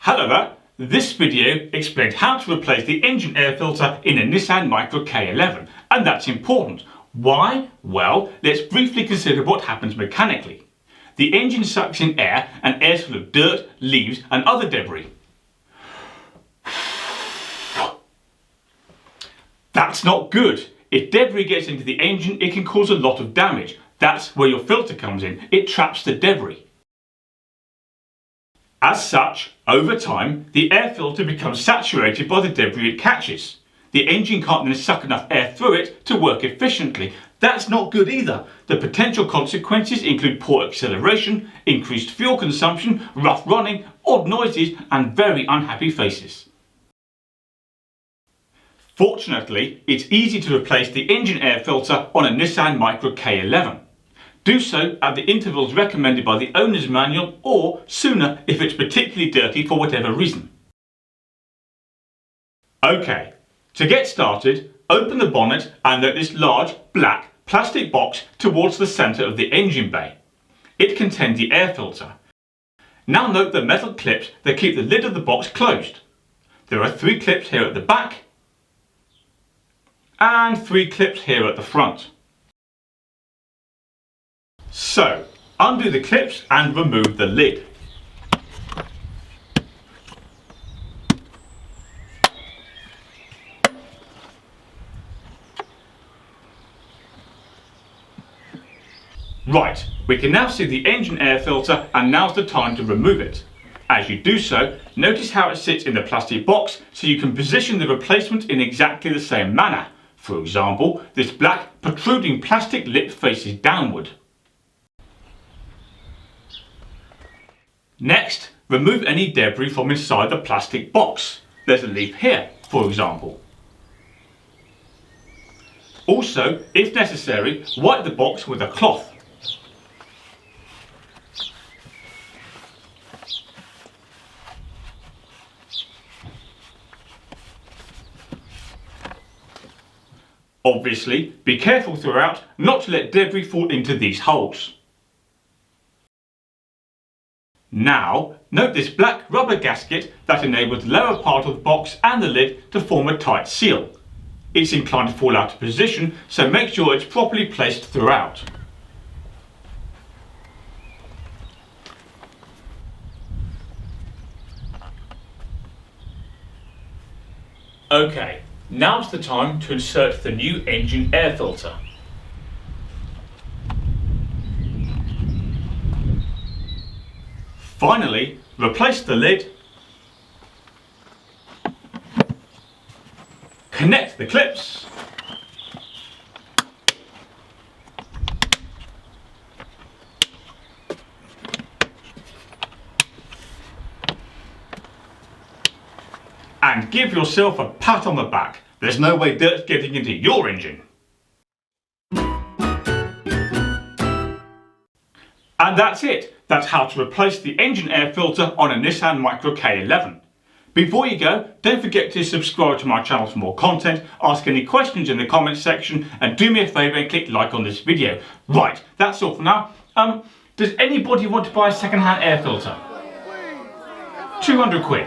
Hello there, this video explains how to replace the engine air filter in a Nissan Micra K11, and that's important. Why? Well, let's briefly consider what happens mechanically. The engine sucks in air and air's full of dirt, leaves and other debris. That's not good. If debris gets into the engine, it can cause a lot of damage. That's where your filter comes in. It traps the debris. As such, over time, the air filter becomes saturated by the debris it catches. The engine can't then suck enough air through it to work efficiently. That's not good either. The potential consequences include poor acceleration, increased fuel consumption, rough running, odd noises, and very unhappy faces. Fortunately, it's easy to replace the engine air filter on a Nissan Micra K11. Do so at the intervals recommended by the owner's manual or sooner if it's particularly dirty for whatever reason. Okay, to get started, open the bonnet and note this large black plastic box towards the centre of the engine bay. It contains the air filter. Now note the metal clips that keep the lid of the box closed. There are 3 clips here at the back and 3 clips here at the front. So, undo the clips and remove the lid. Right, we can now see the engine air filter and now's the time to remove it. As you do so, notice how it sits in the plastic box so you can position the replacement in exactly the same manner. For example, this black protruding plastic lip faces downward. Next, remove any debris from inside the plastic box. There's a leaf here, for example. Also, if necessary, wipe the box with a cloth. Obviously, be careful throughout not to let debris fall into these holes. Now, note this black rubber gasket that enables the lower part of the box and the lid to form a tight seal. It's inclined to fall out of position, so make sure it's properly placed throughout. Okay, now's the time to insert the new engine air filter. Finally, replace the lid, connect the clips, and give yourself a pat on the back. There's no way dirt's getting into your engine. And that's it. That's how to replace the engine air filter on a Nissan Micra K11. Before you go, don't forget to subscribe to my channel for more content, ask any questions in the comments section, and do me a favour and click like on this video. Right, that's all for now. Does anybody want to buy a second-hand air filter? 200 quid.